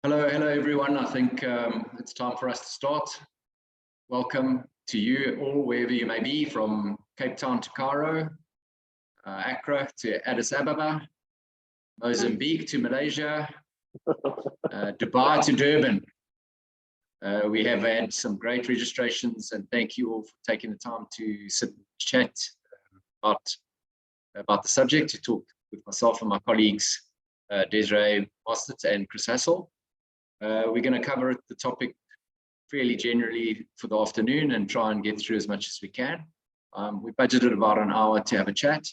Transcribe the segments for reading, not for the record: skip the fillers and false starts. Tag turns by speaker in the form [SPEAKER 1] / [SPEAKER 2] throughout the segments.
[SPEAKER 1] Hello everyone. I think it's time for us to start. Welcome to you all, wherever you may be, from Cape Town to Cairo, Accra to Addis Ababa, Mozambique to Malaysia, Dubai to Durban. We have had some great registrations, and thank you all for taking the time to sit and chat about the subject, to talk with myself and my colleagues, Desiree Mostert and Hassall. We're going to cover the topic fairly generally for the afternoon and try and get through as much as we can. We budgeted about an hour to have a chat.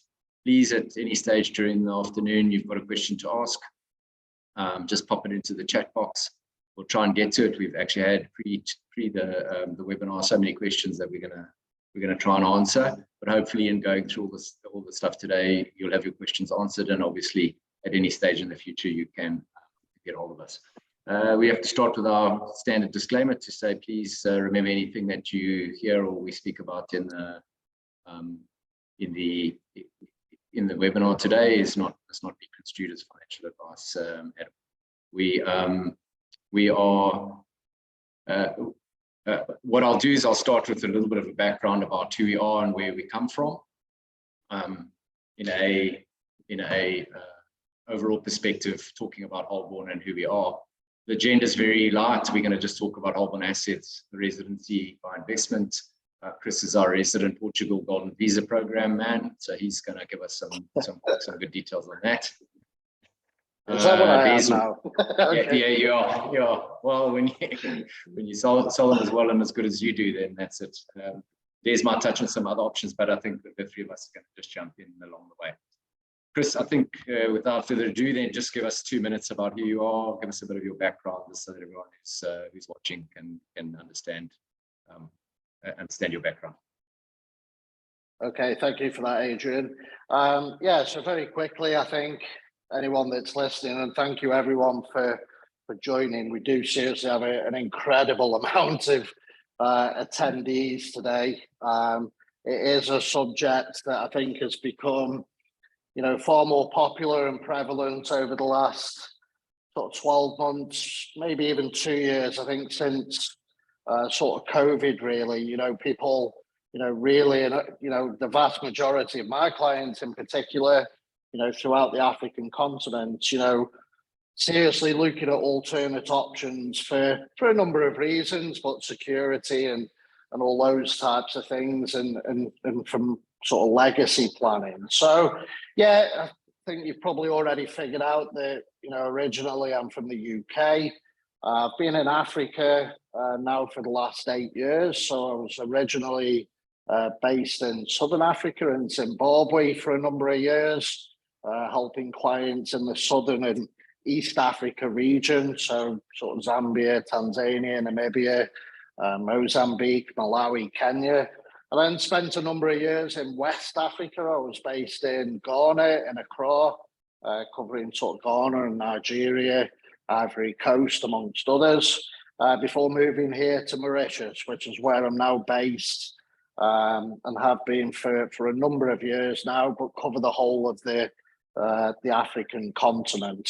[SPEAKER 1] Please, at any stage during the afternoon, you've got a question to ask, just pop it into the chat box. We'll try and get to it. We've actually had pre the webinar so many questions that we're gonna try and answer. But hopefully, in going through all the stuff today, you'll have your questions answered, and obviously, at any stage in the future, you can get hold of us. We have to start with our standard disclaimer to say, please remember anything that you hear or we speak about in the webinar today does not be construed as financial advice. What I'll do is I'll start with a little bit of a background about who we are and where we come from, in a overall perspective, talking about Holborn and who we are. The agenda is very light. We're going to just talk about Holborn assets, the residency by investment. Chris is our resident Portugal Golden Visa Program man, so he's going to give us some good details on that.
[SPEAKER 2] Is that what I am now?
[SPEAKER 1] Okay. Yeah, you are. Well, when you sell them as well and as good as you do, then that's it. There's my touch on some other options, but I think that the three of us are going to just jump in along the way. Chris, I think without further ado, then just give us 2 minutes about who you are, give us a bit of your background, just so that everyone who's watching can understand your background.
[SPEAKER 2] Okay, thank you for that, Adrian. Yeah, so very quickly, I think anyone that's listening, and thank you everyone for joining. We do seriously have an incredible amount of attendees today. It is a subject that I think has become far more popular and prevalent over the last sort of 12 months, maybe even 2 years. I think since sort of COVID, really, people, really, and the vast majority of my clients in particular, throughout the African continent, seriously looking at alternate options for a number of reasons, but security and all those types of things, and from sort of legacy planning. So yeah, I think you've probably already figured out that originally I'm from the UK. I've been in Africa now for the last 8 years. So I was originally based in Southern Africa and Zimbabwe for a number of years, helping clients in the Southern and East Africa region, so sort of Zambia, Tanzania, Namibia, Mozambique, Malawi, Kenya. I then spent a number of years in West Africa. I was based in Ghana, in Accra, covering sort of Ghana and Nigeria, Ivory Coast, amongst others, before moving here to Mauritius, which is where I'm now based, and have been for a number of years now, but cover the whole of the African continent.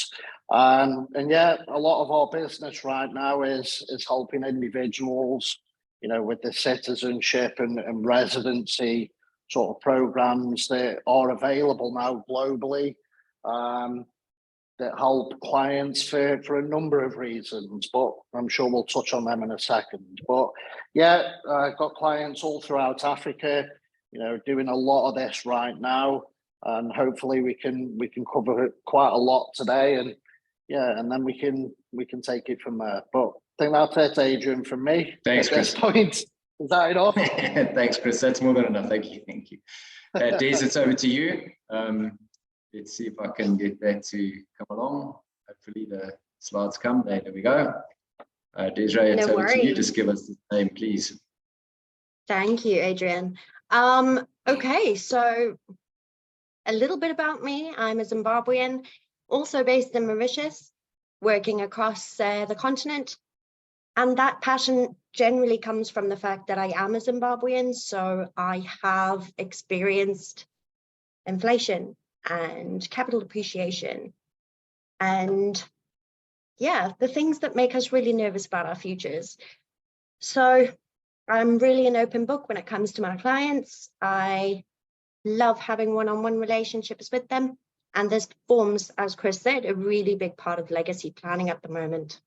[SPEAKER 2] And yeah, a lot of our business right now is helping individuals with the citizenship and residency sort of programs that are available now globally, that help clients for a number of reasons, but I'm sure we'll touch on them in a second. But yeah, I've got clients all throughout Africa, doing a lot of this right now, and hopefully we can cover quite a lot today, and yeah, and then we can take it from there. But I think that's it, Adrian, from me.
[SPEAKER 1] Thanks, Chris.
[SPEAKER 2] At this point. Is that enough?
[SPEAKER 1] Thanks, Chris. That's more than enough. Thank you. Des, it's over to you. Let's see if I can get that to come along. Hopefully the slides come. There we go. Desiree, it's over to you. Just give us the name, please.
[SPEAKER 3] Thank you, Adrian. Okay, so a little bit about me. I'm a Zimbabwean, also based in Mauritius, working across the continent. And that passion generally comes from the fact that I am a Zimbabwean, so I have experienced inflation and capital depreciation. And yeah, the things that make us really nervous about our futures. So I'm really an open book when it comes to my clients. I love having one-on-one relationships with them. And this forms, as Chris said, a really big part of legacy planning at the moment.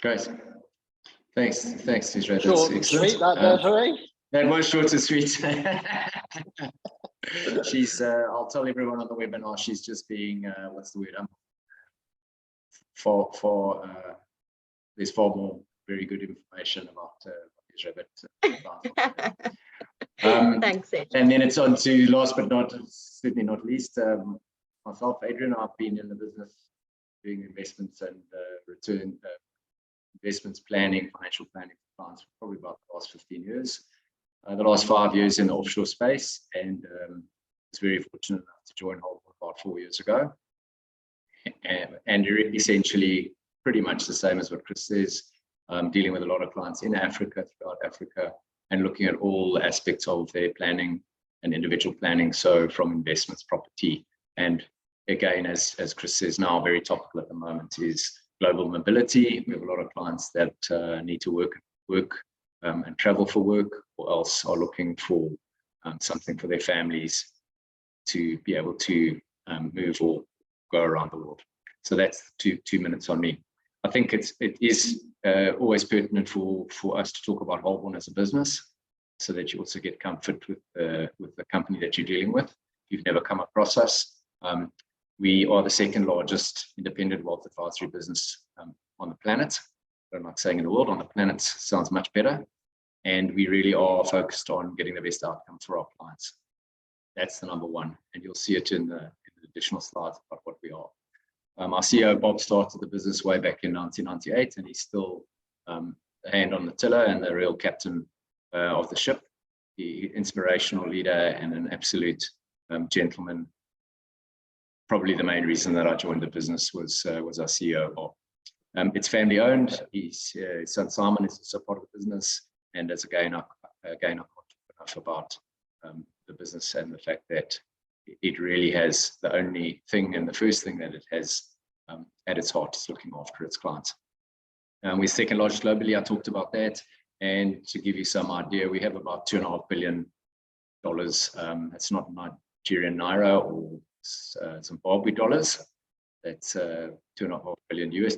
[SPEAKER 2] Great.
[SPEAKER 1] Thanks, Desiree.
[SPEAKER 2] Short and sweet, that Desiree.
[SPEAKER 1] That was short and sweet. She's, I'll tell everyone on the webinar, she's just being, what's the word? There's far more very good information about Desiree, but
[SPEAKER 3] Thanks, Adrian.
[SPEAKER 1] and then it's on to last but certainly not least, myself, Adrian. I've been in the business doing investments and investments planning, financial planning for clients for probably about the last 15 years. The last 5 years in the offshore space, and was very fortunate enough to join Holborn about 4 years ago. And essentially pretty much the same as what Chris says, dealing with a lot of clients in Africa, throughout Africa, and looking at all aspects of their planning and individual planning. So from investments, property, and again, as Chris says now, very topical at the moment is global mobility. We have a lot of clients that need to work and travel for work, or else are looking for something for their families to be able to move or go around the world. So that's 2 minutes on me. I think it is always pertinent for us to talk about Holborn as a business, so that you also get comfort with the company that you're dealing with. If you've never come across us, we are the second largest independent wealth advisory business on the planet. I'm not saying in the world, on the planet sounds much better. And we really are focused on getting the best outcome for our clients. That's the number one. And you'll see it in the additional slides about what we are. Our CEO, Bob, started the business way back in 1998, and he's still the hand on the tiller and the real captain of the ship. He inspirational leader and an absolute gentleman. Probably the main reason that I joined the business was our CEO, Bob. It's family owned. His son Simon is also part of the business. And as again, I can't talk enough about the business and the fact that it really has the only thing and the first thing that it has at its heart is looking after its clients. We're second largest globally. I talked about that. And to give you some idea, we have about $2.5 billion. That's not Nigerian naira or Zimbabwe dollars. That's $2.5 billion US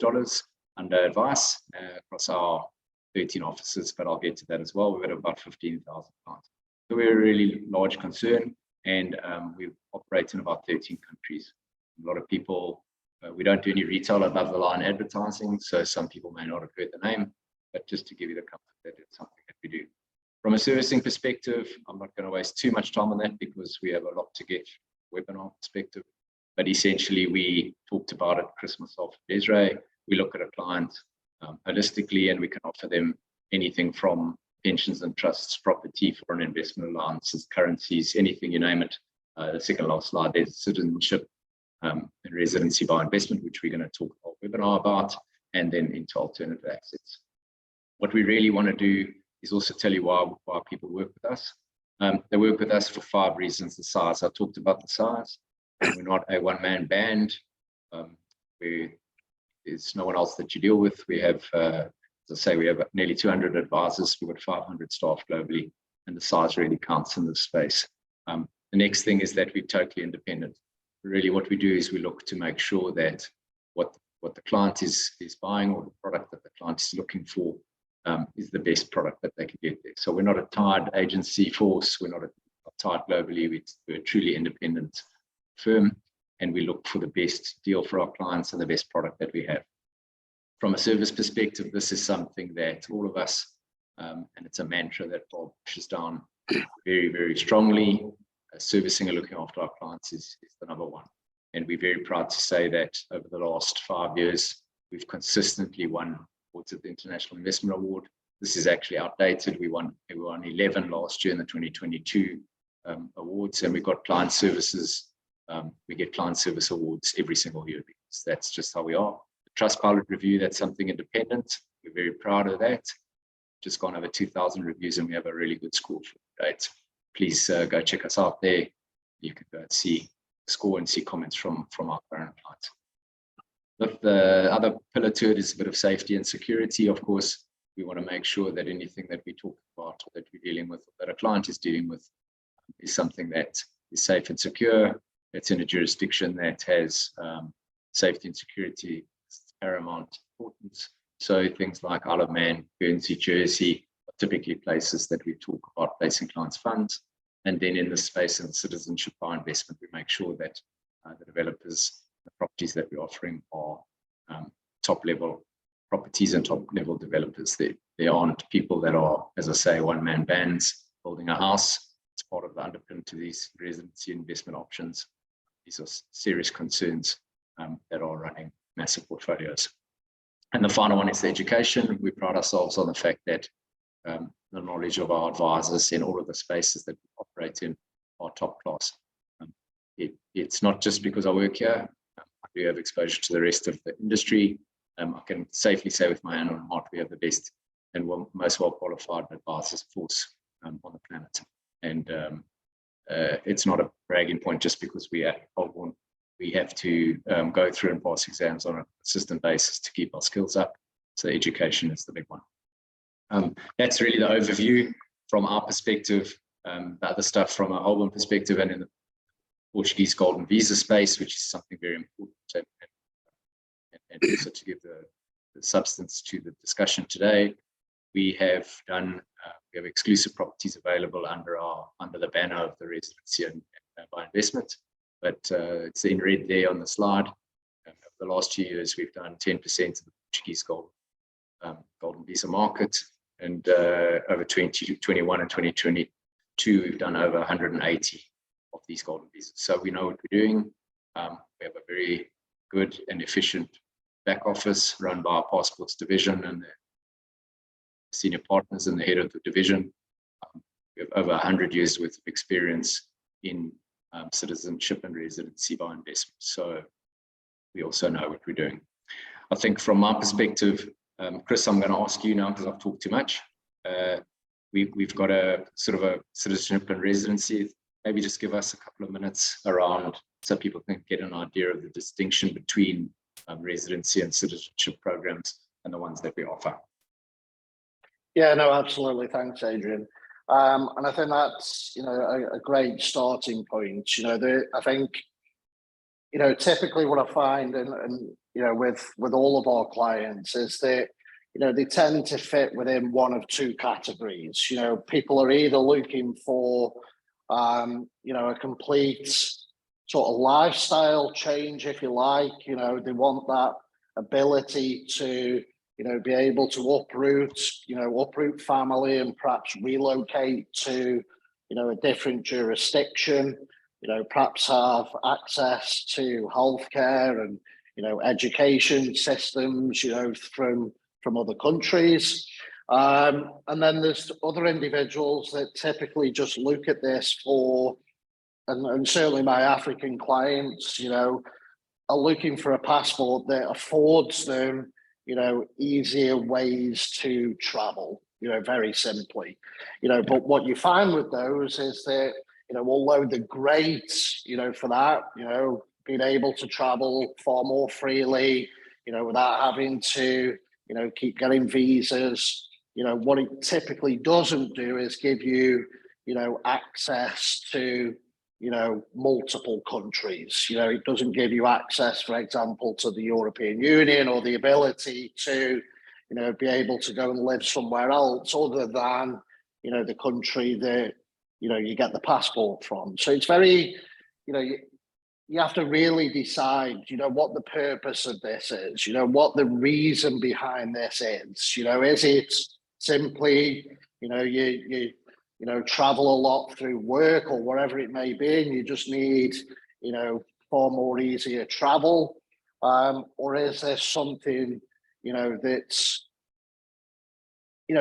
[SPEAKER 1] under advice across our 13 offices, but I'll get to that as well. We've got about 15,000 clients. So we're a really large concern, and we operate in about 13 countries. A lot of people, we don't do any retail above the line advertising, so some people may not have heard the name, but just to give you the comfort that it's something that we do. From a servicing perspective, I'm not going to waste too much time on that because we have a lot to get webinar perspective. But essentially, we talked about it, Chris, myself, Desiree. We look at a client holistically, and we can offer them anything from pensions and trusts, property, foreign investment allowances, currencies, anything you name it. The second last slide, there's citizenship and residency by investment, which we're going to talk about webinar about, and then into alternative assets. What we really want to do is also tell you why people work with us. They work with us for 5 reasons. The size, I talked about the size. We're not a one-man band. There's no one else that you deal with. We have, as I say, we have nearly 200 advisors. We've got 500 staff globally, and the size really counts in this space. The next thing is that we're totally independent. Really, what we do is we look to make sure that what the client is buying, or the product that the client is looking for, is the best product that they can get there. So we're not a tied agency force. We're not tied globally. We're a truly independent firm, and we look for the best deal for our clients and the best product that we have. From a service perspective, this is something that all of us, and it's a mantra that Bob pushes down very, very strongly. Servicing and looking after our clients is the number one. And we're very proud to say that over the last 5 years, we've consistently won awards at the International Investment Award. This is actually outdated. We won 11 last year in the 2022 awards, and we've got client services. We get client service awards every single year because that's just how we are. The Trustpilot review, that's something independent. We're very proud of that. Just gone over 2,000 reviews, and we have a really good score for that. Please go check us out there. You can go and see the score and see comments from our current clients. The other pillar to it is a bit of safety and security. Of course, we want to make sure that anything that we talk about, or that we're dealing with, or that a client is dealing with, is something that is safe and secure. It's in a jurisdiction that has safety and security paramount importance. So things like Isle of Man, Guernsey, Jersey are typically places that we talk about placing clients' funds. And then in the space of citizenship by investment, we make sure that the developers, the properties that we're offering are top level properties and top level developers. There aren't people that are, as I say, one-man bands building a house. It's part of the underpin to these residency investment options. These are serious concerns that are running massive portfolios. And the final one is the education. We pride ourselves on the fact that the knowledge of our advisors in all of the spaces that we operate in are top class. It's not just because I work here. I do have exposure to the rest of the industry. I can safely say with my hand on heart, we have the best and most well-qualified advisors force on the planet. And it's not a bragging point just because we at Holborn, we have to go through and pass exams on a consistent basis to keep our skills up. So education is the big one. That's really the overview from our perspective. The other stuff from a Holborn perspective and in the Portuguese golden visa space, which is something very important, and also to give the substance to the discussion today. We have done, we have exclusive properties available under the banner of the residency and by investment, but it's in red there on the slide. Over the last 2 years, we've done 10% of the Portuguese golden visa market, and over 2021 and 2022, we've done over 180 of these golden visas. So we know what we're doing. We have a very good and efficient back office run by our passports division and the senior partners and the head of the division. We have over 100 years worth of experience in citizenship and residency by investment. So we also know what we're doing. I think from my perspective, Chris, I'm going to ask you now because I've talked too much. We've got a sort of a citizenship and residency. Maybe just give us a couple of minutes around so people can get an idea of the distinction between residency and citizenship programs and the ones that we offer.
[SPEAKER 2] Yeah, no, absolutely. Thanks, Adrian. And I think that's, a great starting point. I think, typically what I find and with all of our clients is that, they tend to fit within one of two categories. People are either looking for, a complete sort of lifestyle change, if you like. They want that ability to, be able to uproot family and perhaps relocate to, a different jurisdiction, perhaps have access to healthcare and, education systems, from other countries. And then there's other individuals that typically just look at this for, and certainly my African clients, are looking for a passport that affords them, easier ways to travel, very simply, but what you find with those is that, although they're great, for that, being able to travel far more freely, without having to, keep getting visas, what it typically doesn't do is give you, access to, multiple countries. It doesn't give you access, for example, to the European Union or the ability to, be able to go and live somewhere else other than, the country that, you get the passport from. So it's very, you have to really decide, what the purpose of this is, what the reason behind this is. Is it simply, you travel a lot through work or whatever it may be, and you just need, far more easier travel? Or is there something, that's,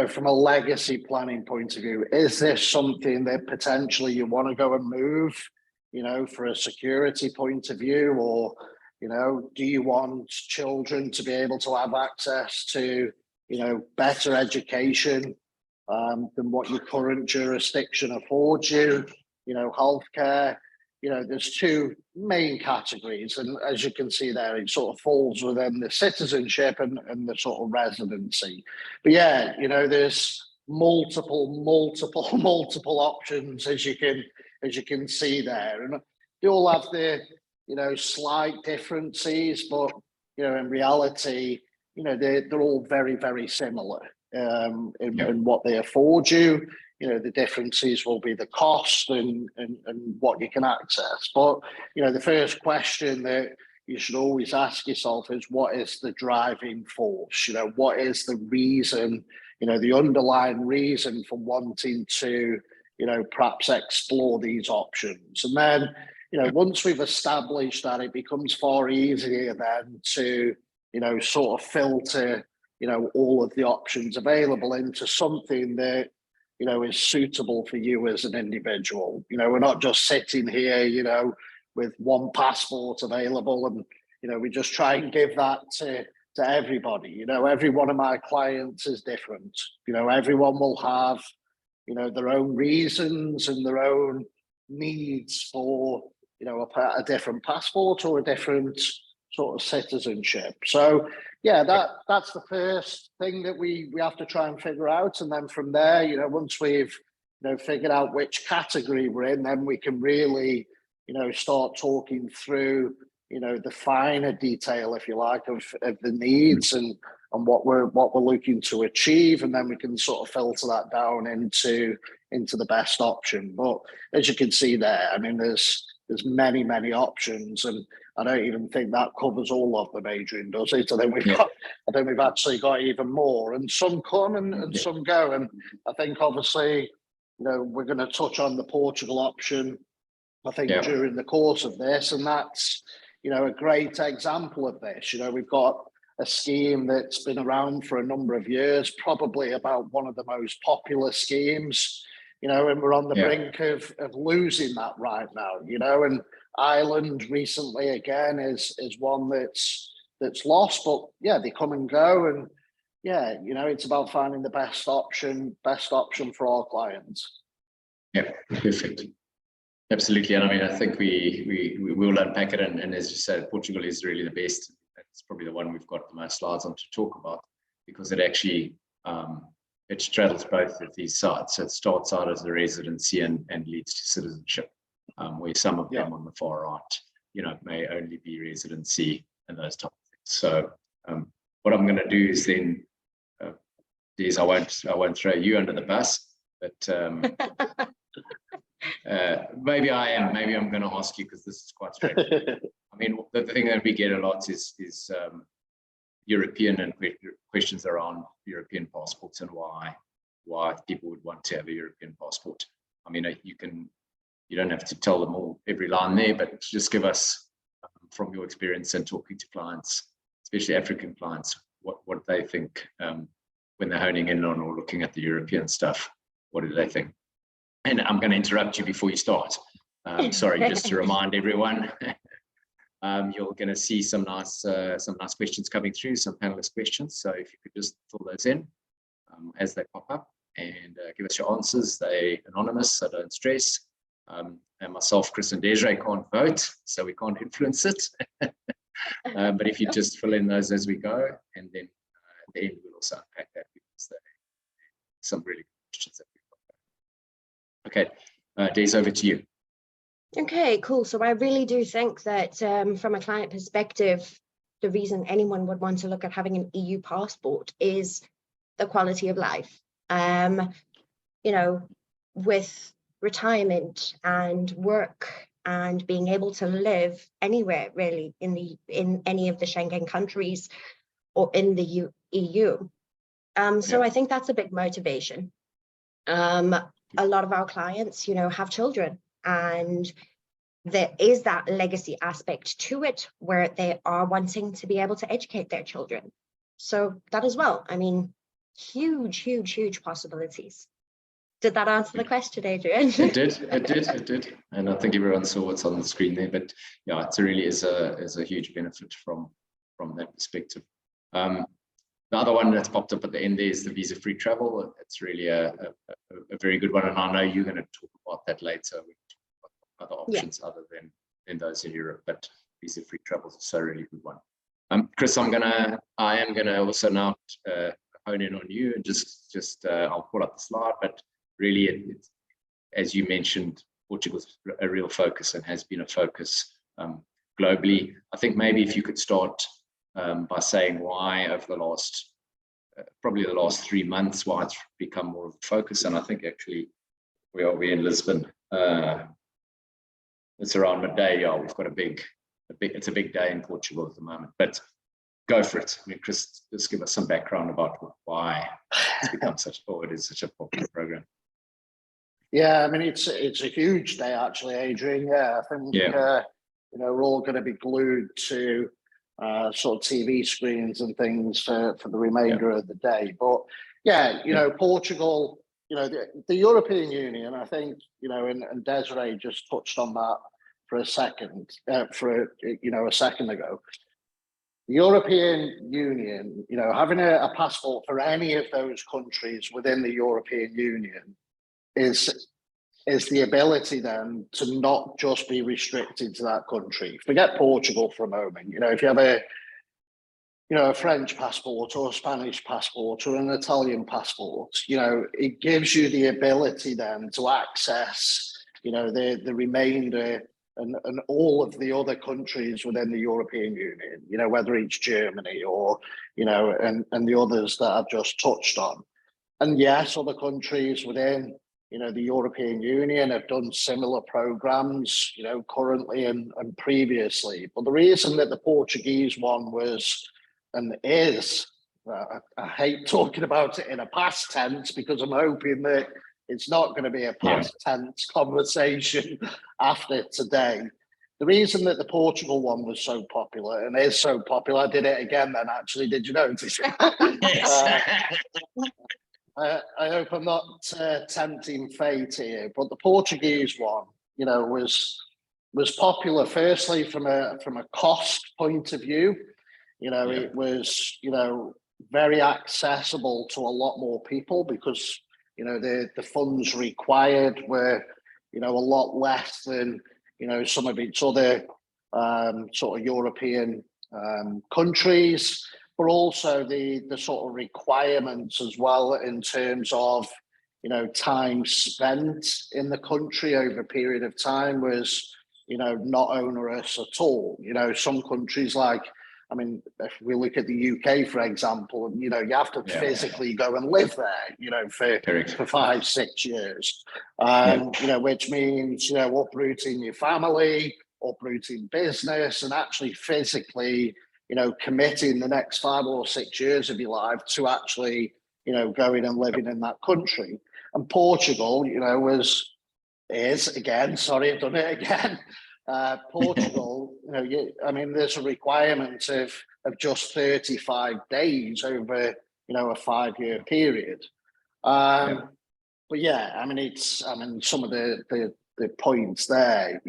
[SPEAKER 2] from a legacy planning point of view, is there something that potentially you want to go and move, for a security point of view? Or, do you want children to be able to have access to, better education than what your current jurisdiction affords you, healthcare, there's two main categories, and as you can see there, it sort of falls within the citizenship and the sort of residency. But yeah, there's multiple options, as you can see there, and they all have their slight differences, but in reality, they're all very, very similar in what they afford you. The differences will be the cost and what you can access. But, the first question that you should always ask yourself is, what is the driving force? What is the reason, the underlying reason for wanting to, perhaps explore these options? And then, once we've established that, it becomes far easier then to, sort of filter, all of the options available into something that, is suitable for you as an individual. We're not just sitting here, with one passport available and, we just try and give that to everybody. Every one of my clients is different. Everyone will have, their own reasons and their own needs for, a different passport or a different sort of citizenship. So yeah, that's the first thing that we have to try and figure out. And then from there, once we've, figured out which category we're in, then we can really, start talking through, the finer detail, if you like, of the needs and what we're looking to achieve. And then we can sort of filter that down into the best option. But as you can see there, I mean, there's many options, and I don't even think that covers all of them, Adrian, does it? I think we've actually got even more, and some come and some go. And I think obviously, we're going to touch on the Portugal option, I think, during the course of this, and that's, a great example of this. We've got a scheme that's been around for a number of years, probably about one of the most popular schemes, and we're on the brink of losing that right now, and Ireland recently again is one that's lost, but yeah, they come and go, and yeah, it's about finding the best option for our clients.
[SPEAKER 1] Yeah, perfect. Absolutely. And I mean, I think we will unpack it, and as you said, Portugal is really the best. It's probably the one we've got the most slides on to talk about, because it actually it straddles both of these sides. So it starts out as a residency and leads to citizenship, where some of them on the far right, may only be residency and those type of things. So what I'm going to do is then, Des, I won't throw you under the bus, but maybe I am. Maybe I'm going to ask you, because this is quite straightforward. I mean, the thing that we get a lot is European and questions around European passports and why people would want to have a European passport. I mean, you don't have to tell them all every line there, but just give us, from your experience and talking to clients, especially African clients, what they think when they're honing in on or looking at the European stuff. What do they think? And I'm going to interrupt you before you start. Sorry, just to remind everyone, you're going to see some nice questions coming through, some panelist questions. So if you could just fill those in as they pop up and give us your answers. They're anonymous, so don't stress. And myself, Chris, and Desiree can't vote, so we can't influence it. But if you just fill in those as we go, and then at the end we'll also unpack that, because there are some really good questions that we've got. Okay, Des, over to you.
[SPEAKER 3] Okay, cool. So I really do think that from a client perspective, the reason anyone would want to look at having an EU passport is the quality of life. With retirement and work and being able to live anywhere really in any of the Schengen countries or in the EU. So I think that's a big motivation. A lot of our clients, have children, and there is that legacy aspect to it where they are wanting to be able to educate their children. So that as well, I mean, huge possibilities. Did that answer the question, Adrian?
[SPEAKER 1] It did. And I think everyone saw what's on the screen there, but yeah, it really is a huge benefit from that perspective. The other one that's popped up at the end there is the visa-free travel. It's really a very good one, and I know you're going to talk about that later. We talk about other options other than those in Europe. But visa-free travel is a really good one. Chris, I am gonna also now hone in on you and just I'll pull up the slide, but really it's, as you mentioned, Portugal's a real focus and has been a focus globally. I think maybe if you could start by saying why over the last, probably the last 3 months, why it's become more of a focus. And I think actually we're in Lisbon. It's around midday. Yeah, we've got it's a big day in Portugal at the moment, but go for it. I mean, Chris, just give us some background about why it's become it is such a popular program.
[SPEAKER 2] Yeah, I mean, it's a huge day actually, Adrian. Yeah, I think we're all going to be glued to sort of TV screens and things for the remainder of the day. But Portugal, the European Union, I think, and Desiree just touched on that for a second, a second ago. The European Union, having a passport for any of those countries within the European Union is the ability then to not just be restricted to that country. Forget Portugal for a moment. If you have a French passport or a Spanish passport or an Italian passport, it gives you the ability then to access, the remainder and all of the other countries within the European Union, whether it's Germany or, and the others that I've just touched on. And yes, other countries within, the European Union have done similar programs, currently and previously. But the reason that the Portuguese one was and is, I hate talking about it in a past tense because I'm hoping that it's not going to be a past tense conversation after today. The reason that the Portugal one was so popular and is so popular, I did it again then actually, did you notice? I hope I'm not tempting fate here, but the Portuguese one, was popular firstly from a cost point of view. It was, very accessible to a lot more people because, the funds required were, a lot less than, some of its other sort of European countries, but also the sort of requirements as well in terms of, time spent in the country over a period of time was, not onerous at all. Some countries like, if we look at the UK, for example, you have to physically go and live there, for 5-6 years, which means, uprooting your family, uprooting business, and actually physically, committing the next 5 or 6 years of your life to actually, going and living in that country. And Portugal, is again, sorry, I've done it again. Portugal, there's a requirement of just 35 days over, a 5-year period. But it's, some of the points there,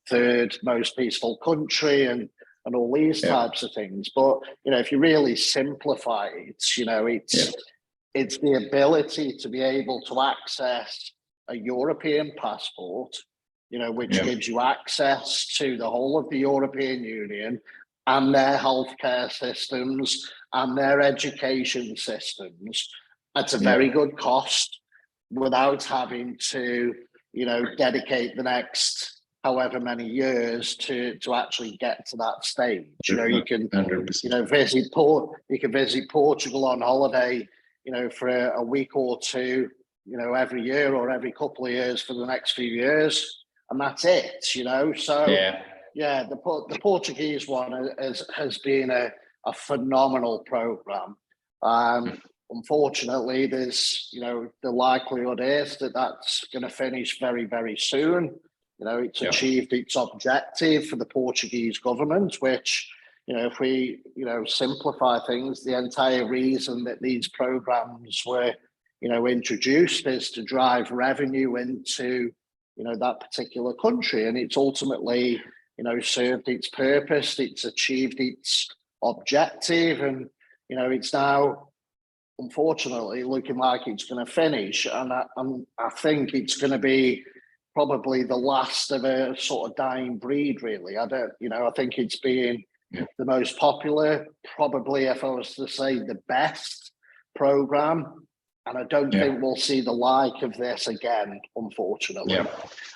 [SPEAKER 2] third most peaceful country and all these types of things. But, if you really simplify it, it's the ability to be able to access a European passport, which gives you access to the whole of the European Union and their healthcare systems and their education systems at a very good cost without having to, dedicate the next however many years to actually get to that stage. You can, 100%. You can visit Portugal on holiday, for a week or two, every year or every couple of years for the next few years. And that's it, So the Portuguese one has been a phenomenal program. Unfortunately, there's the likelihood is that that's going to finish very, very soon. It's achieved its objective for the Portuguese government, which if we simplify things, the entire reason that these programs were introduced is to drive revenue into that particular country, and it's ultimately, served its purpose, it's achieved its objective, and, it's now, unfortunately, looking like it's going to finish. And I think it's going to be probably the last of a sort of dying breed, really. I think it's being the most popular, probably, if I was to say, the best program. And I don't think we'll see the like of this again, unfortunately.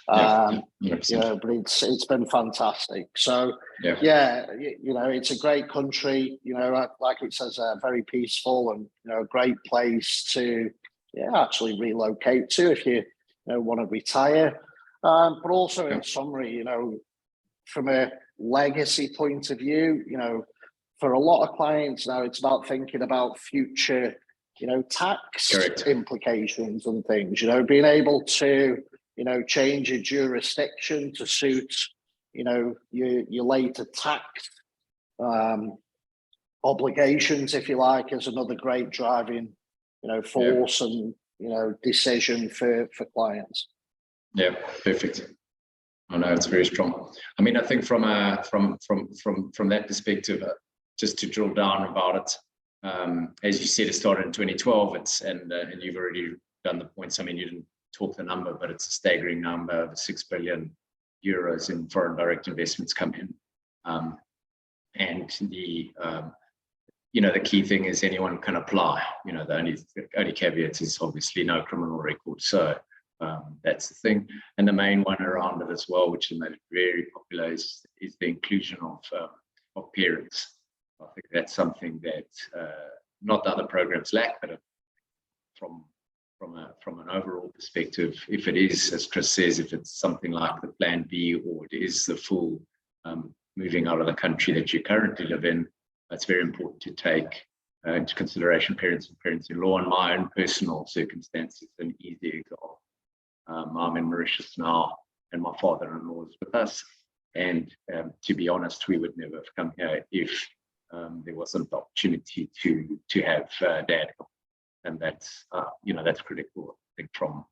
[SPEAKER 2] But it's been fantastic. So it's a great country. Like it says, very peaceful and a great place to actually relocate to if you want to retire. But also in summary, from a legacy point of view, for a lot of clients now, it's about thinking about future tax implications and things, being able to, change your jurisdiction to suit, your later tax obligations, if you like, is another great driving, force and, decision for clients.
[SPEAKER 1] Yeah, perfect. I know it's very strong. I mean, I think from that perspective, just to drill down about it, as you said, it started in 2012. And you've already done the points. I mean, you didn't talk the number, but it's a staggering number of 6 billion euros in foreign direct investments come in. And the key thing is anyone can apply. The only caveat is obviously no criminal record. So that's the thing. And the main one around it as well, which has made it very popular, is the inclusion of parents. I think that's something that not the other programs lack, but from an overall perspective, if it is, as Chris says, if it's something like the Plan B, or it is the full moving out of the country that you currently live in, it's very important to take into consideration parents and parents-in-law. And my own personal circumstances, an easy example. I'm in Mauritius now, and my father-in-law is with us. And to be honest, we would never have come here if there wasn't the opportunity to have dad. And that's that's critical, I think, from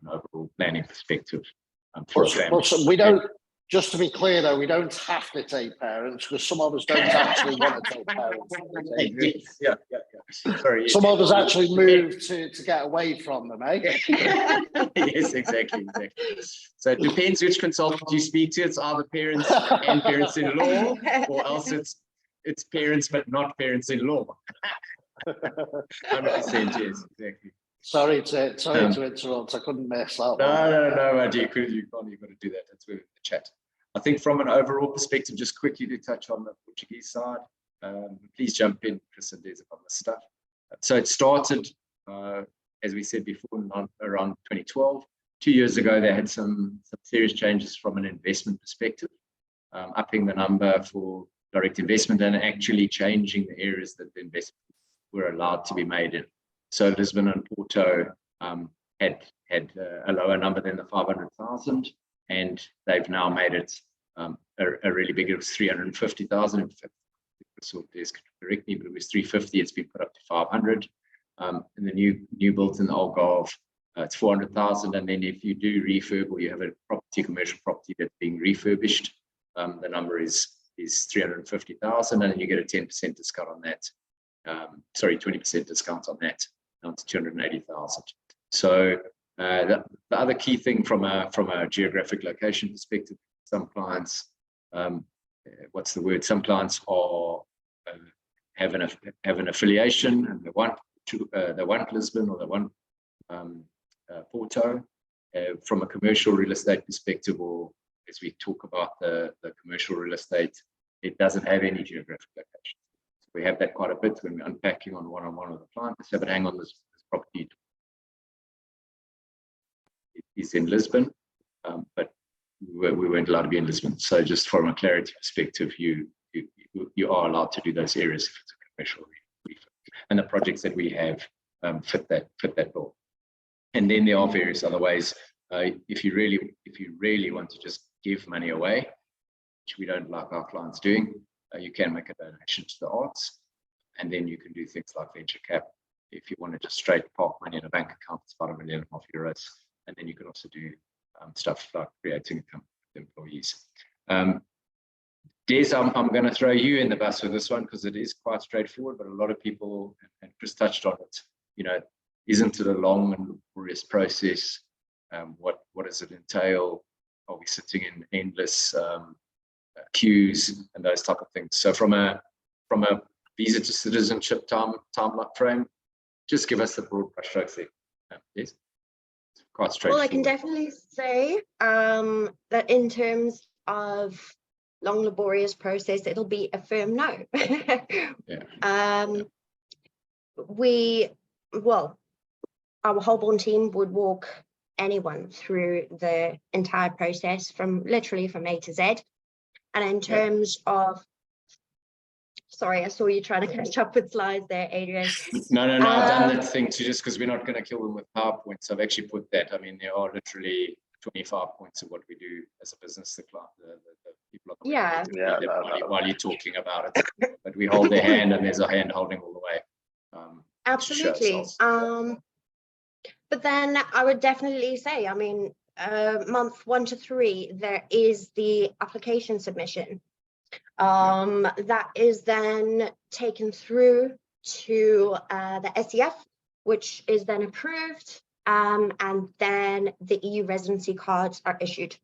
[SPEAKER 1] an overall planning perspective. For a family.
[SPEAKER 2] We don't. Just to be clear, though, we don't have to take parents, because some of us don't actually want to take parents.
[SPEAKER 1] Yeah. Sorry.
[SPEAKER 2] Some of us actually move to get away from them, eh?
[SPEAKER 1] Yes, exactly. So it depends which consultant you speak to. It's either parents and parents-in-law, or else it's parents but not parents-in-law. 100%, yes, exactly.
[SPEAKER 2] Sorry to interrupt. I couldn't mess up.
[SPEAKER 1] No, you can't. You've got to do that. That's where the chat. I think from an overall perspective, just quickly to touch on the Portuguese side. Please jump in, Chris and Des, on this stuff. So it started, as we said before, around 2012. 2 years ago, they had some serious changes from an investment perspective, upping the number for direct investment and actually changing the areas that the investments were allowed to be made in. So Lisbon and Porto had a lower number than the 500,000, and they've now made it a really big. It was 350,000. In fact, Des can correct me, but it was 350. It's been put up to 500. And the new built in the Algarve, it's 400,000. And then if you do refurb, or you have a commercial property that's being refurbished, the number is 350,000, and then you get a 10% discount on that. 20% discount on that, down to 280,000. So the other key thing from a geographic location perspective, some clients, some clients are have an affiliation, and they want Lisbon, or they want Porto. From a commercial real estate perspective, or as we talk about the commercial real estate, it doesn't have any geographic location. We have that quite a bit when we're unpacking on one-on-one with the client. They say, but hang on, this property is in Lisbon, but we weren't allowed to be in Lisbon. So just from a clarity perspective, you are allowed to do those areas if it's a commercial refurb. And the projects that we have fit that bill. And then there are various other ways. If you really want to just give money away, which we don't like our clients doing, you can make a donation to the arts, and then you can do things like venture cap. If you want to just straight park money in a bank account, it's about €1.5 million. And then you can also do stuff like creating a company with employees. Des, I'm going to throw you in the bus with this one, because it is quite straightforward, but a lot of people, and Chris touched on it, isn't it a long and laborious process What does it entail? Are we sitting in endless queues and those type of things? So from a visa to citizenship time frame, just give us the broad brushstrokes there. Yes, it's quite straightforward.
[SPEAKER 3] Well, I can definitely say that in terms of long, laborious process, it'll be a firm no. Our Holborn team would walk anyone through the entire process literally from A to Z. And in terms of, sorry, I saw you trying to catch up with slides there, Adrian.
[SPEAKER 1] No, I've done that thing too, just because we're not going to kill them with PowerPoints. I've actually put that. I mean, there are literally 25 points of what we do as a business, the client, the people on the while you're talking about it. But we hold their hand, and there's a hand holding all the way.
[SPEAKER 3] Absolutely. But then I would definitely say, I mean, month 1 to 3, there is the application submission. That is then taken through to the SEF, which is then approved, and then the EU residency cards are issued.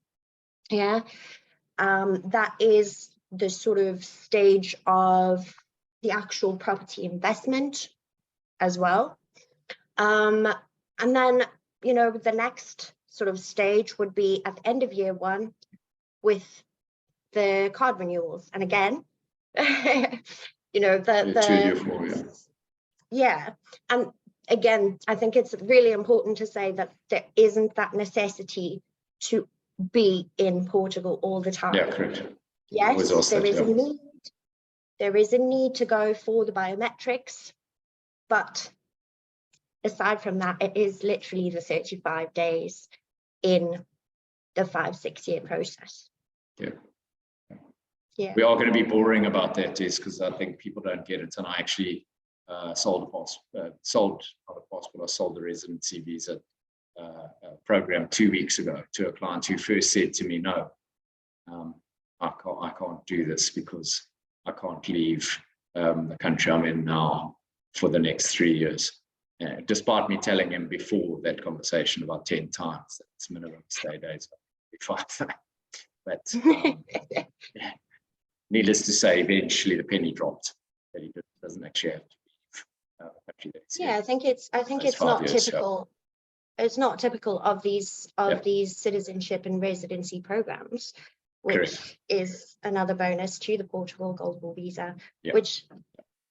[SPEAKER 3] That is the sort of stage of the actual property investment as well. And then, you know, the next sort of stage would be at the end of year 1 with the card renewals. And again, you know, and again, I think it's really important to say that there isn't that necessity to be in Portugal all the time.
[SPEAKER 1] Yeah, correct.
[SPEAKER 3] Yes, there is a need. There is a need to go for the biometrics, but aside from that, it is literally the 35 days in the 5-6 year process. Yeah.
[SPEAKER 1] We are going to be boring about that, Des, because I think people don't get it. And I actually sold the residency visa program 2 weeks ago to a client who first said to me, no, I can't do this because I can't leave the country I'm in now for the next 3 years. Despite me telling him before that conversation about 10 times that it's minimum stay days. But needless to say, eventually the penny dropped that he doesn't actually have to leave the country that he's in.
[SPEAKER 3] I think it's not typical. It's not typical of these citizenship and residency programs, which
[SPEAKER 1] Correct.
[SPEAKER 3] is another bonus to the Portugal Gold Ball visa, which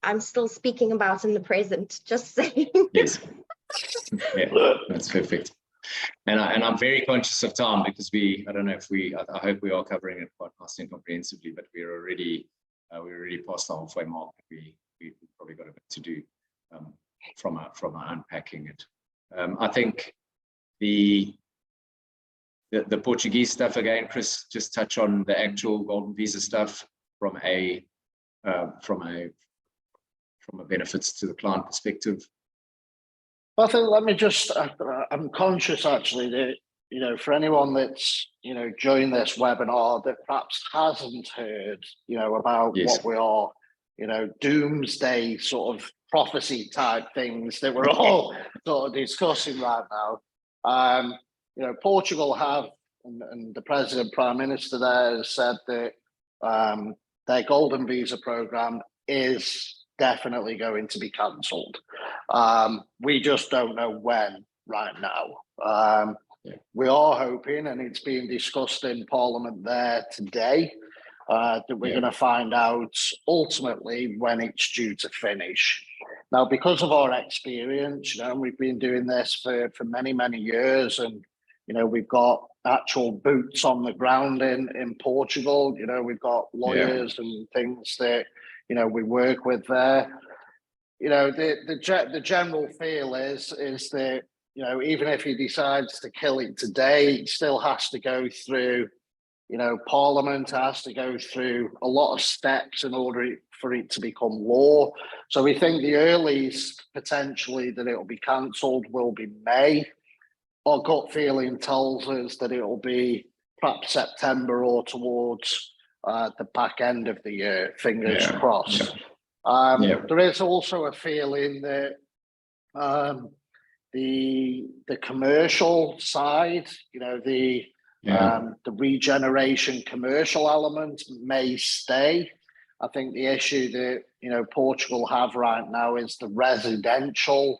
[SPEAKER 3] I'm still speaking about in the present, just saying.
[SPEAKER 1] Yes. That's perfect. And I'm very conscious of time because I hope we are covering it quite nicely and comprehensively, but we're already past the halfway mark. We probably got a bit to do from unpacking it. I think the Portuguese stuff again, Chris, just touch on the actual golden visa stuff from a benefits to the client perspective.
[SPEAKER 2] I think let me just, I'm conscious actually that, you know, for anyone that's, you know, joined this webinar that perhaps hasn't heard, you know, about what we are, you know, doomsday sort of prophecy type things that we're all sort of discussing right now. You know, Portugal have, and the President Prime Minister there has said that their golden visa program is definitely going to be cancelled. We just don't know when right now. We are hoping, and it's being discussed in Parliament there today, that we're going to find out ultimately when it's due to finish. Now, because of our experience, you know, we've been doing this for many, many years, and, you know, we've got actual boots on the ground in Portugal. You know, we've got lawyers and things that, you know, we work with there. You know, the general feel is that, you know, even if he decides to kill it today, it still has to go through, you know, Parliament, has to go through a lot of steps in order for it to become law. So we think the earliest potentially that it will be cancelled will be May. Our gut feeling tells us that it will be perhaps September or towards the back end of the year, fingers crossed. There is also a feeling that the commercial side, you know, the regeneration commercial element may stay. I think the issue that, you know, Portugal have right now is the residential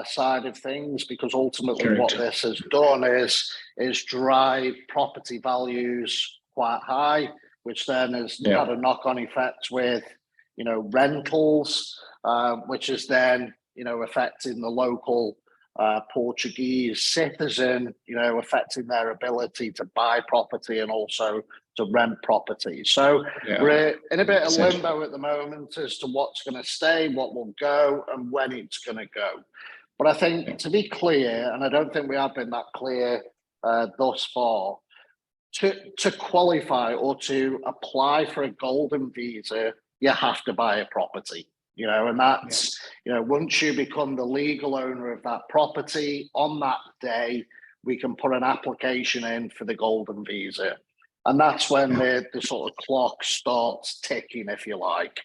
[SPEAKER 2] side of things, because ultimately what this has done is drive property values quite high, which then has had a knock-on effect with, you know, rentals, which is then, you know, affecting the local Portuguese citizen, you know, affecting their ability to buy property and also to rent property. So we're in a bit of limbo at the moment as to what's going to stay, what will go, and when it's going to go. But I think, to be clear, and I don't think we have been that clear thus far, to qualify or to apply for a golden visa, you have to buy a property. You know, and that's, you know, once you become the legal owner of that property, on that day, we can put an application in for the golden visa. And that's when the sort of clock starts ticking, if you like.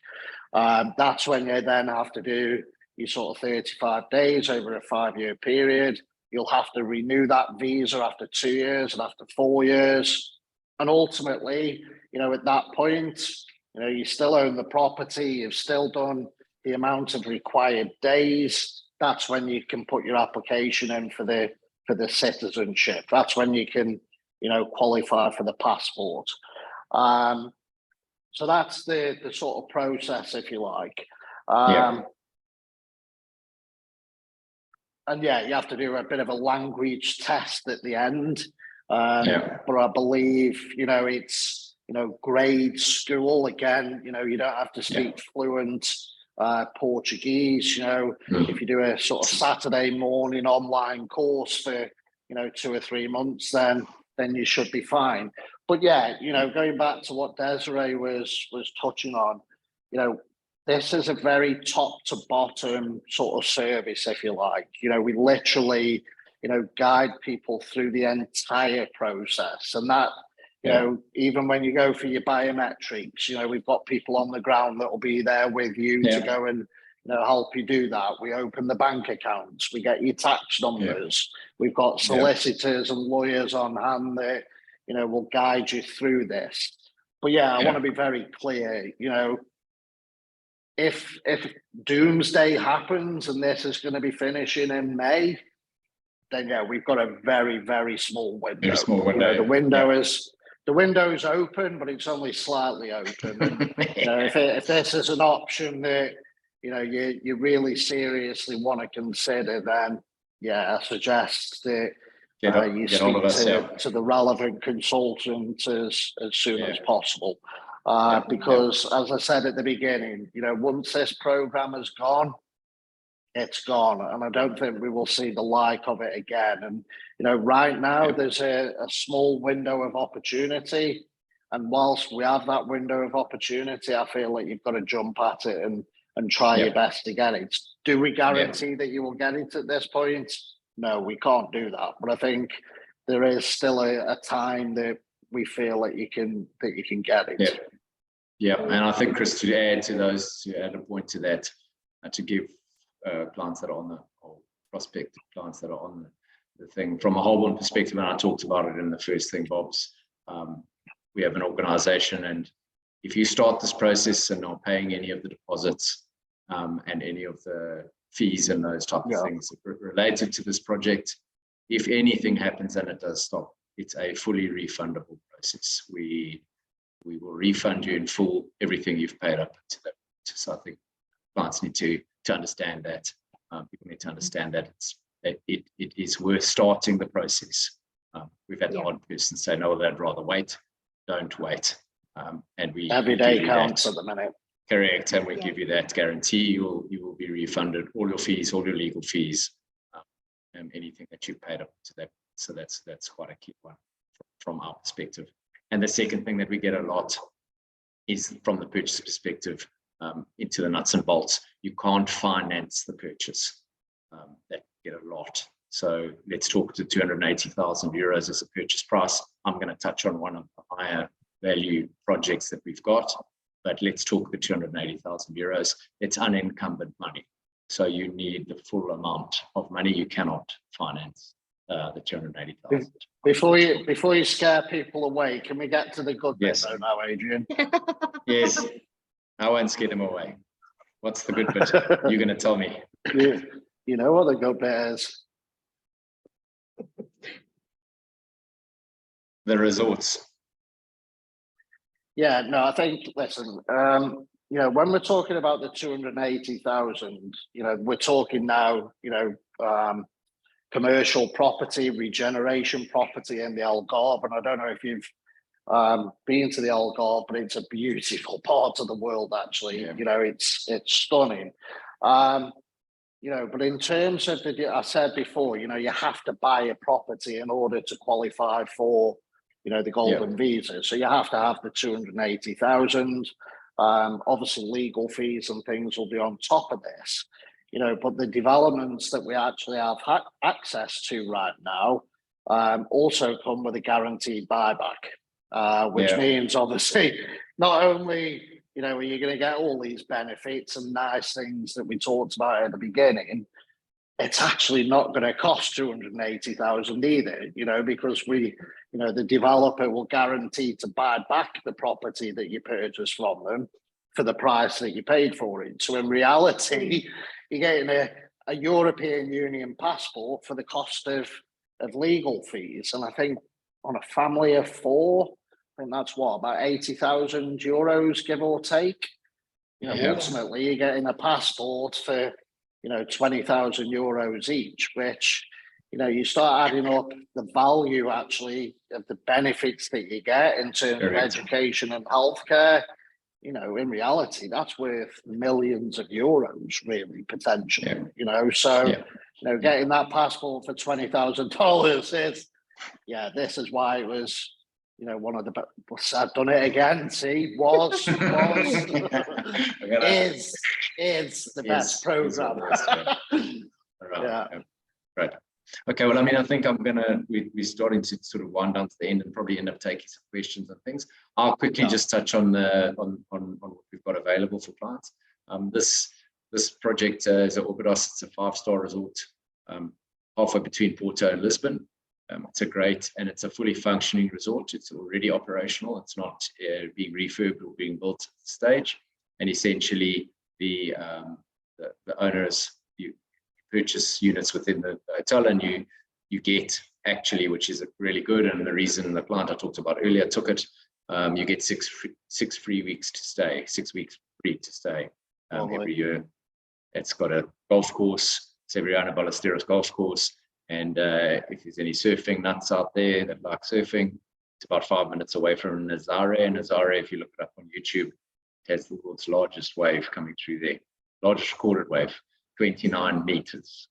[SPEAKER 2] That's when you then have to do your sort of 35 days over a 5-year period. You'll have to renew that visa after 2 years and after 4 years. And ultimately, you know, at that point, you know, you still own the property, you've still done the amount of required days. That's when you can put your application in for the citizenship. That's when you can, you know, qualify for the passport. So that's the sort of process, if you like. And you have to do a bit of a language test at the end. But I believe, you know, it's, you know, grade school. Again, you know, you don't have to speak fluent Portuguese. You know, if you do a sort of Saturday morning online course for, you know, 2 or 3 months, then you should be fine. But you know, going back to what Desiree was touching on, you know, this is a very top to bottom sort of service, if you like. You know, we literally, you know, guide people through the entire process. And that, you know, even when you go for your biometrics, you know, we've got people on the ground that will be there with you to go and, you know, help you do that. We open the bank accounts, we get your tax numbers. We've got solicitors and lawyers on hand that, you know, will guide you through this. But I want to be very clear, you know, if doomsday happens and this is going to be finishing in May, then we've got a very, very small window.
[SPEAKER 1] Very small window.
[SPEAKER 2] You know, the window is open, but it's only slightly open. And, you know, if this is an option that, you know, you really seriously want to consider, then I suggest that you speak to the relevant consultant as soon as possible. Because as I said at the beginning, you know, once this program is gone, it's gone. And I don't think we will see the like of it again. And, you know, right now there's a small window of opportunity. And whilst we have that window of opportunity, I feel like you've got to jump at it and try your best to get it. Do we guarantee that you will get it at this point? No, we can't do that. But I think there is still a time that we feel that you can get it.
[SPEAKER 1] And I think, Chris, to add a point to that, to give clients that are on or prospective clients that are on the thing, from a Holborn perspective, and I talked about it in the first thing, Bob's, we have an organization, and if you start this process and are paying any of the deposits and any of the fees and those type of things related to this project, if anything happens and it does stop, it's a fully refundable process. We will refund you in full everything you've paid up to that. So I think clients need to understand that. People need to understand that it is worth starting the process. We've had the odd person say, no, they'd rather wait. Don't wait. And we
[SPEAKER 2] every day counts at the minute.
[SPEAKER 1] Correct, and we give you that guarantee. You will be refunded all your fees, all your legal fees, and anything that you paid up to that. So that's quite a key one from our perspective. And the second thing that we get a lot is from the purchase perspective, into the nuts and bolts. You can't finance the purchase. That get a lot. So let's talk to 280,000 euros as a purchase price. I'm going to touch on one of the higher value projects that we've got, but let's talk the 280,000 euros. It's unencumbered money. So you need the full amount of money. You cannot finance the 280,000.
[SPEAKER 2] Before you scare people away, can we get to the good bit
[SPEAKER 1] Yes.
[SPEAKER 2] though now, Adrian?
[SPEAKER 1] Yes, I won't scare them away. What's the good bit? You're going to tell me.
[SPEAKER 2] You know what the good bit is?
[SPEAKER 1] The resorts.
[SPEAKER 2] Yeah, no, I think, listen, you know, when we're talking about the 280,000, you know, we're talking now, you know, commercial property, regeneration property in the Algarve. And I don't know if you've been to the Algarve, but it's a beautiful part of the world, actually.
[SPEAKER 1] Yeah.
[SPEAKER 2] You know, it's stunning. You know, but in terms of I said before, you know, you have to buy a property in order to qualify for, you know, the golden visa. So you have to have the 280,000. Obviously, legal fees and things will be on top of this. You know, but the developments that we actually have access to right now also come with a guaranteed buyback, which means obviously not only, you know, are you going to get all these benefits and nice things that we talked about at the beginning, it's actually not going to cost 280,000 either, you know, because you know, the developer will guarantee to buy back the property that you purchased from them for the price that you paid for it. So in reality, you're getting a European Union passport for the cost of legal fees. And I think on a family of four, I think that's what, about 80,000 euros, give or take. You know, ultimately you're getting a passport for, you know, 20,000 euros each, which, you know, you start adding up the value actually of the benefits that you get in terms of education and healthcare. You know, in reality, that's worth millions of euros, really, potentially. You know, so you know, getting that passport for $20,000 is, this is why it was, you know, one of the best. I've done it again. See, is the best program.
[SPEAKER 1] Right. Okay. Well, I mean, I think we're starting to sort of wind down to the end and probably end up taking some questions and things. I'll quickly just touch on what we've got available for clients. This project is at Orbidos. It's a 5-star resort, halfway between Porto and Lisbon. It's it's a fully functioning resort. It's already operational. It's not being refurbed or being built at the stage. And essentially, the owners, you purchase units within the hotel, and you get actually, which is really good. And the reason the client I talked about earlier took it, you get 6 free weeks to stay, 6 weeks free to stay every year. It's got a golf course, Severiano Ballesteros golf course. And if there's any surfing nuts out there that like surfing, it's about 5 minutes away from Nazare. And Nazare, if you look it up on YouTube, it has the world's largest wave coming through there, largest recorded wave, 29 meters.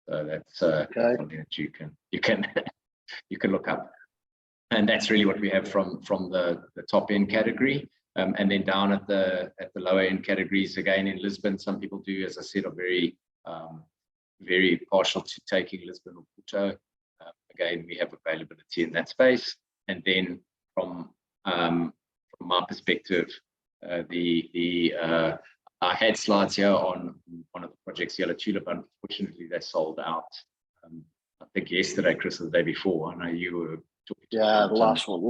[SPEAKER 1] So that's something that you can look up. And that's really what we have from the top end category. And then down at the lower end categories, again in Lisbon, some people do, as I said, are very partial to taking Lisbon or Porto. Again, we have availability in that space. And then from my perspective, I had slides here on one of the projects, Yellow Tulip. Unfortunately, they sold out. I think yesterday, Chris, or the day before. I know you were talking.
[SPEAKER 2] Yeah, the last one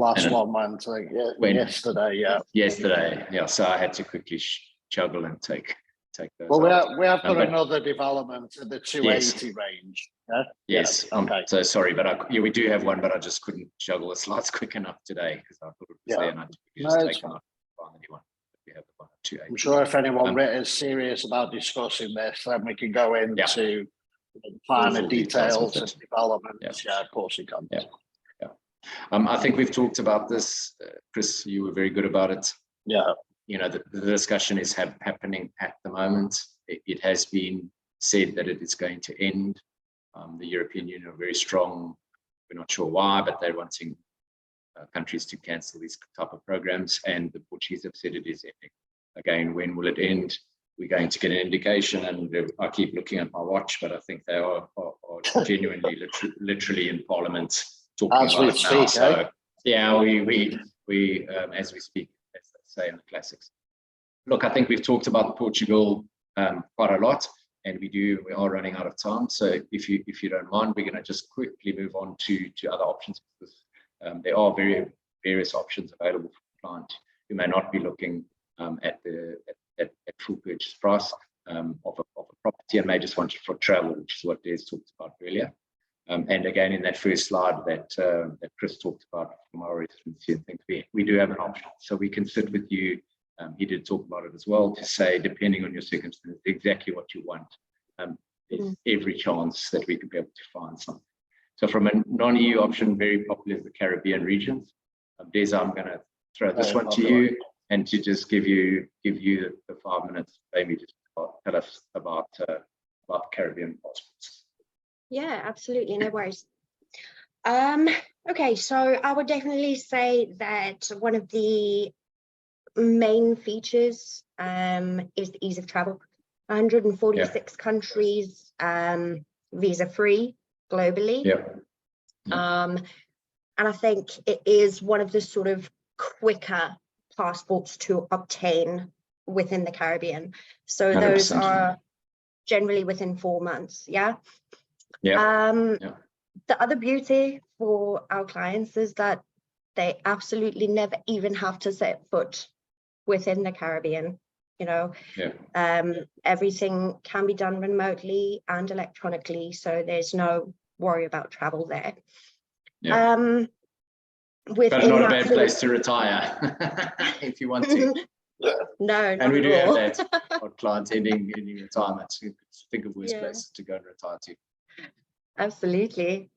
[SPEAKER 2] went, I think, yesterday.
[SPEAKER 1] Yesterday, yeah. So I had to quickly juggle and take those.
[SPEAKER 2] Well, we have got another development in the 280 range. Yeah?
[SPEAKER 1] Yes.
[SPEAKER 2] Okay.
[SPEAKER 1] So sorry, but we do have one, but I just couldn't juggle the slides quick enough today because I thought it was there, and I just take them out and find the new one. We have the one at 280.
[SPEAKER 2] I'm sure if anyone is serious about discussing this, then we can go into finer details and developments. Yeah, of course you can.
[SPEAKER 1] Yeah. I think we've talked about this, Chris. You were very good about it.
[SPEAKER 2] Yeah.
[SPEAKER 1] You know, the discussion is happening at the moment. It has been said that it is going to end. The European Union are very strong. We're not sure why, but they're wanting countries to cancel these type of programs. And the Portuguese have said it is ending. Again, when will it end? We're going to get an indication, and I keep looking at my watch, but I think they are genuinely, literally in Parliament talking
[SPEAKER 2] as
[SPEAKER 1] about
[SPEAKER 2] we
[SPEAKER 1] it
[SPEAKER 2] speak,
[SPEAKER 1] now. So yeah, we as we speak, as they say in the classics. Look, I think we've talked about Portugal quite a lot. and we are running out of time. So if you don't mind, we're going to just quickly move on to other options, because there are various options available for the client who may not be looking at full purchase price of a property, and may just want it for travel, which is what Des talked about earlier. And again, in that first slide that Chris talked about from our residency and things, we do have an option. So we can sit with you. He did talk about it as well, to say, depending on your circumstances, exactly what you want. There's every chance that we could be able to find something. So from a non-EU option, very popular is the Caribbean regions. Des, I'm going to throw this one to you, and to just give you the 5 minutes, maybe just tell us about Caribbean passports.
[SPEAKER 3] Yeah, absolutely, no worries. Okay, so I would definitely say that one of the main features is the ease of travel. 146 countries, visa-free globally. And I think it is one of the sort of quicker passports to obtain within the Caribbean. So 100%. Those are generally within 4 months. The other beauty for our clients is that they absolutely never even have to set foot within the Caribbean. Everything can be done remotely and electronically, so there's no worry about travel there.
[SPEAKER 1] But not a bad place to retire if you want to.
[SPEAKER 3] No,
[SPEAKER 1] and we do have that. Our clients ending retirement. So think of worse places to go and retire to.
[SPEAKER 3] Absolutely.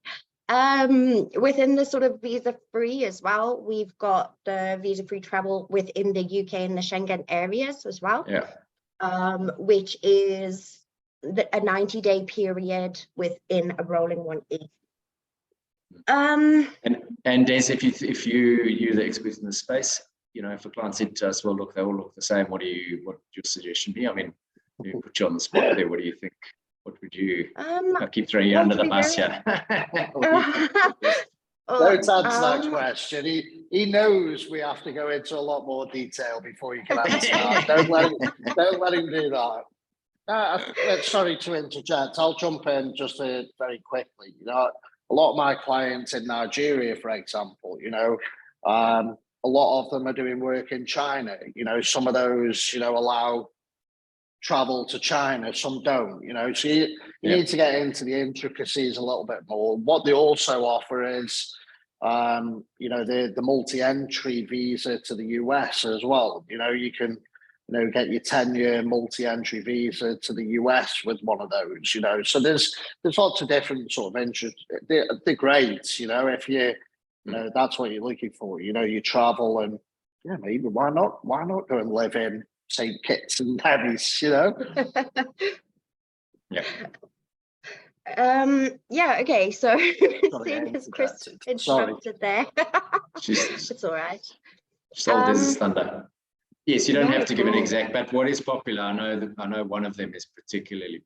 [SPEAKER 3] Within the sort of visa-free as well, we've got the visa-free travel within the UK and the Schengen areas as well. Which is a 90-day period within a rolling 180.
[SPEAKER 1] And Des, if you're the expert in the space, if a client said to us, well, look, they all look the same, what would your suggestion be? I mean, we put you on the spot there. What do you think? What would you? I keep throwing you under the bus here.
[SPEAKER 2] Don't answer that question. He knows we have to go into a lot more detail before you can answer that. Don't let him do that. Sorry to interject. I'll jump in just very quickly. A lot of my clients in Nigeria, for example, a lot of them are doing work in China. Some of those, allow travel to China, some don't. So you need to get into the intricacies a little bit more. What they also offer is, the multi-entry visa to the US as well. You can, get your 10-year multi-entry visa to the US with one of those. So there's lots of different sort of interest. They're great. If you, that's what you're looking for. You travel, and maybe why not go and live in St. Kitts and Nevis,
[SPEAKER 3] okay, so seeing as Chris interrupted there. It's all right.
[SPEAKER 1] So this is thunder. Yes, you don't have to give an exact, but what is popular? I know one of them is particularly.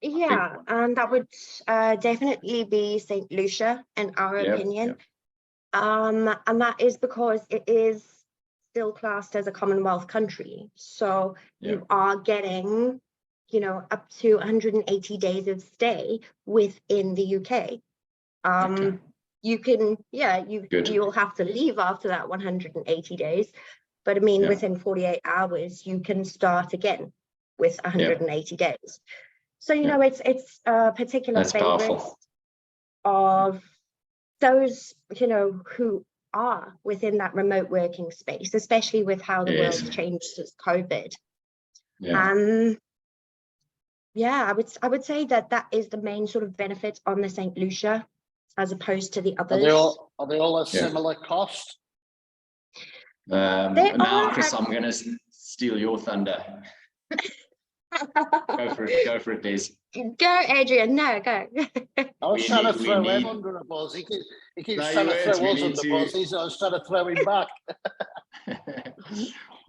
[SPEAKER 3] And that would definitely be St. Lucia, in our opinion. And that is because it is still classed as a Commonwealth country. So you are getting, up to 180 days of stay within the UK. You can, you'll have to leave after that 180 days. But I mean, within 48 hours, you can start again with 180 days. So, it's a particular favorite of those, who are within that remote working space, especially with how the world's changed since COVID. I would say that is the main sort of benefit on the St. Lucia, as opposed to the others.
[SPEAKER 2] Are they all a similar cost?
[SPEAKER 1] Now, Chris, I'm going to steal your thunder. Go for it, Des.
[SPEAKER 3] Go, Adrian. No, go.
[SPEAKER 2] I was trying to throw him under a bus. He keeps trying to throw us under the bus. I was trying to throw him back.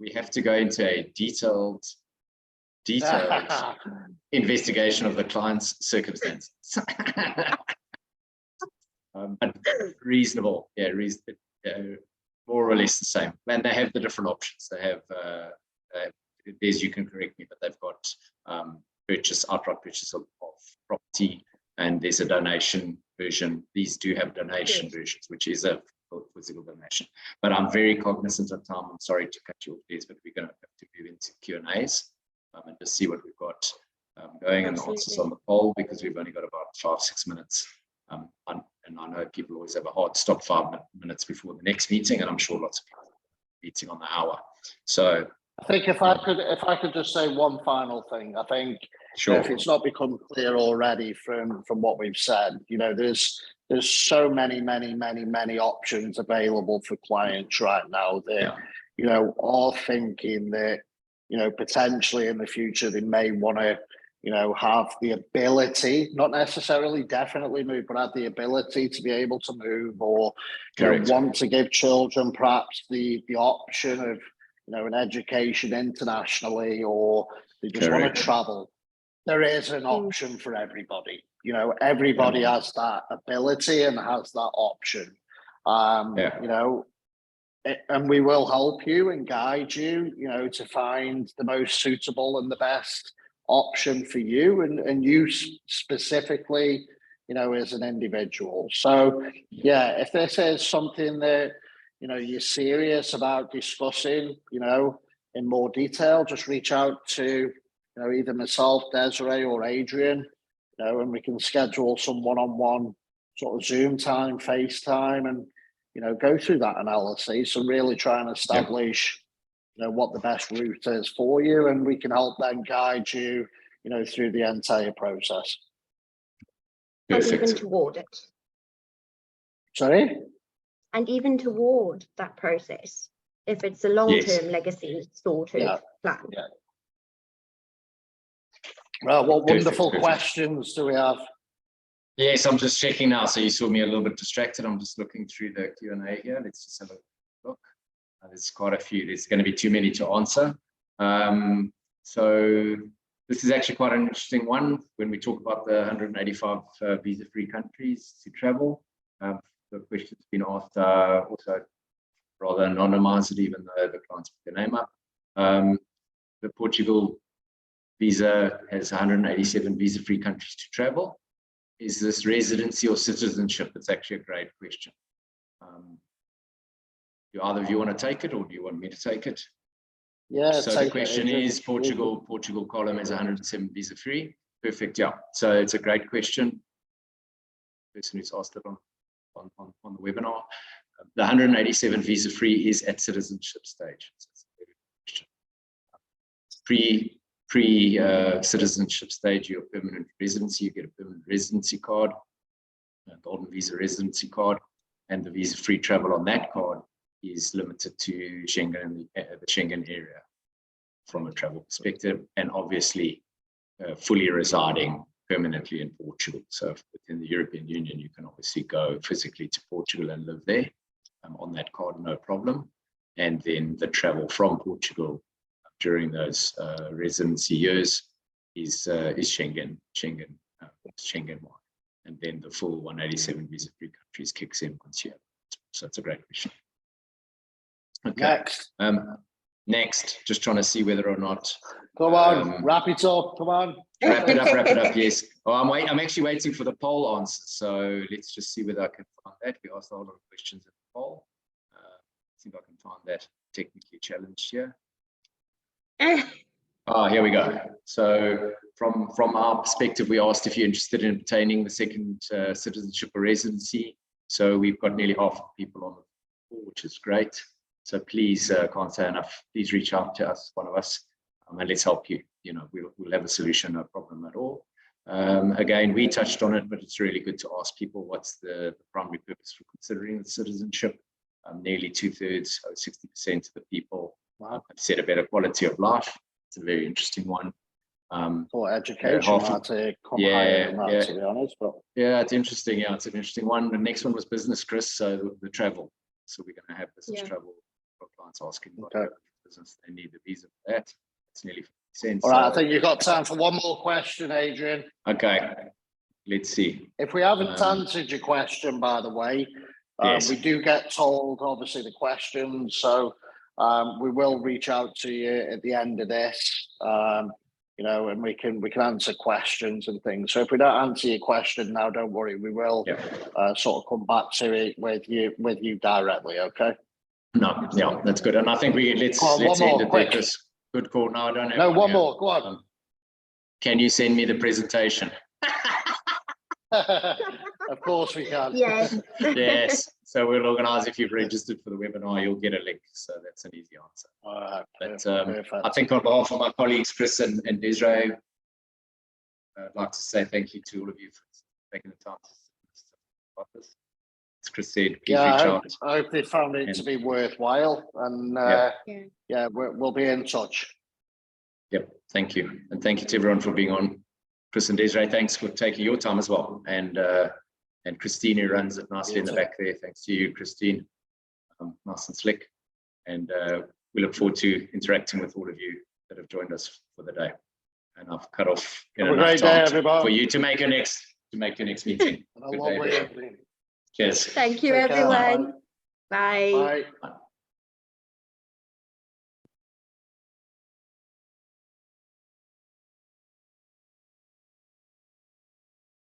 [SPEAKER 1] We have to go into a detailed investigation of the client's circumstances. But reasonable, more or less the same. And they have the different options. They have, Des, you can correct me, but they've got outright purchase of property, and there's a donation version. These do have donation versions, which is a physical donation. But I'm very cognizant of time. I'm sorry to cut you off, please, but we're going to have to move into Q&As and just see what we've got going and the answers on the poll, because we've only got about 5-6 minutes. And I know people always have a hard stop 5 minutes before the next meeting, and I'm sure lots of people are meeting on the hour. So
[SPEAKER 2] I think if I could just say one final thing, I think
[SPEAKER 1] sure.
[SPEAKER 2] If it's not become clear already from what we've said, there's so many options available for clients right now that are thinking that potentially in the future they may want to have the ability, not necessarily definitely move, but have the ability to be able to move, or want to give children perhaps the option of an education internationally, or they just want to travel. There is an option for everybody. Everybody has that ability and has that option. And we will help you and guide you, to find the most suitable and the best option for you and you specifically, as an individual. So if this is something that you're serious about discussing, in more detail, just reach out to either myself, Desiree, or Adrian, and we can schedule some one-on-one sort of Zoom time, FaceTime, and go through that analysis and really try and establish what the best route is for you, and we can help then guide you through the entire process.
[SPEAKER 3] And even toward it.
[SPEAKER 2] Sorry?
[SPEAKER 3] And even toward that process, if it's a long-term legacy sort of plan.
[SPEAKER 2] Yeah. Well, what wonderful questions do we have?
[SPEAKER 1] Yes, I'm just checking now. So you saw me a little bit distracted. I'm just looking through the Q&A here. Let's just have a look. There's quite a few. There's going to be too many to answer. So this is actually quite an interesting one when we talk about the 185 visa-free countries to travel. The question's been asked also rather anonymized, even though the clients put their name up. The Portugal visa has 187 visa-free countries to travel. Is this residency or citizenship? It's actually a great question. Do either of you want to take it, or do you want me to take it?
[SPEAKER 2] Yeah.
[SPEAKER 1] So the question is, Portugal column is 107 visa-free. Perfect. Yeah. So it's a great question. The person who's asked it on the webinar. The 187 visa-free is at citizenship stage. So it's a very good question. Pre-citizenship stage, you're permanent residency, you get a permanent residency card, a golden visa residency card, and the visa-free travel on that card is limited to Schengen, the Schengen area from a travel perspective, and obviously fully residing permanently in Portugal. So within the European Union, you can obviously go physically to Portugal and live there on that card, no problem. And then the travel from Portugal during those residency years is Schengen wide, and then the full 187 visa-free countries kicks in once you have it. So it's a great question. Okay. Next, just trying to see whether or not.
[SPEAKER 2] Come on, wrap it up. Come on.
[SPEAKER 1] Wrap it up. Yes. Oh, I'm actually waiting for the poll answer. So let's just see whether I can find that. We asked a lot of questions in the poll. See if I can find that. Technically challenged here. Oh, here we go. So from our perspective, we asked if you're interested in obtaining the second citizenship or residency. So we've got nearly half of people on the call, which is great. So please, can't say enough, please reach out to us, one of us, and let's help you. We'll have a solution, no problem at all. Again, we touched on it, but it's really good to ask people what's the primary purpose for considering the citizenship. Nearly 2/3, 60% of the people have said a better quality of life. It's a very interesting one.
[SPEAKER 2] For education, I'd say higher than that, to be honest. But
[SPEAKER 1] yeah, it's interesting. Yeah, it's an interesting one. The next one was business, Chris. So the travel. So we're going to have business travel for clients asking what business they need the visa for that. It's nearly 50%.
[SPEAKER 2] All right, I think you've got time for one more question, Adrian.
[SPEAKER 1] Okay, let's see.
[SPEAKER 2] If we haven't answered your question, by the way, we do get told, obviously, the questions. So we will reach out to you at the end of this. you know, and we can answer questions and things. So if we don't answer your question now, don't worry, we will sort of come back to it with you directly. Okay.
[SPEAKER 1] No, yeah, that's good. And I think let's end it there, Chris. Good call. No, I don't have.
[SPEAKER 2] No, one more. Go on.
[SPEAKER 1] Can you send me the presentation?
[SPEAKER 2] Of course we can.
[SPEAKER 3] Yes.
[SPEAKER 1] Yes. So we'll organise, if you've registered for the webinar, you'll get a link. So that's an easy answer.
[SPEAKER 2] All right,
[SPEAKER 1] but I think on behalf of my colleagues, Chris and Desiree, I'd like to say thank you to all of you for taking the time to this. As Chris said, please reach out.
[SPEAKER 2] I hope they found it to be worthwhile, and we'll be in touch.
[SPEAKER 1] Yep, thank you. And thank you to everyone for being on. Chris and Desiree, thanks for taking your time as well. And Christine, who runs it nicely in the back there. Thanks to you, Christine. Nice and slick. And we look forward to interacting with all of you that have joined us for the day. And I've cut off enough time for you to make your next meeting. Good day, everyone. Cheers.
[SPEAKER 3] Thank you, everyone. Bye.
[SPEAKER 2] Bye.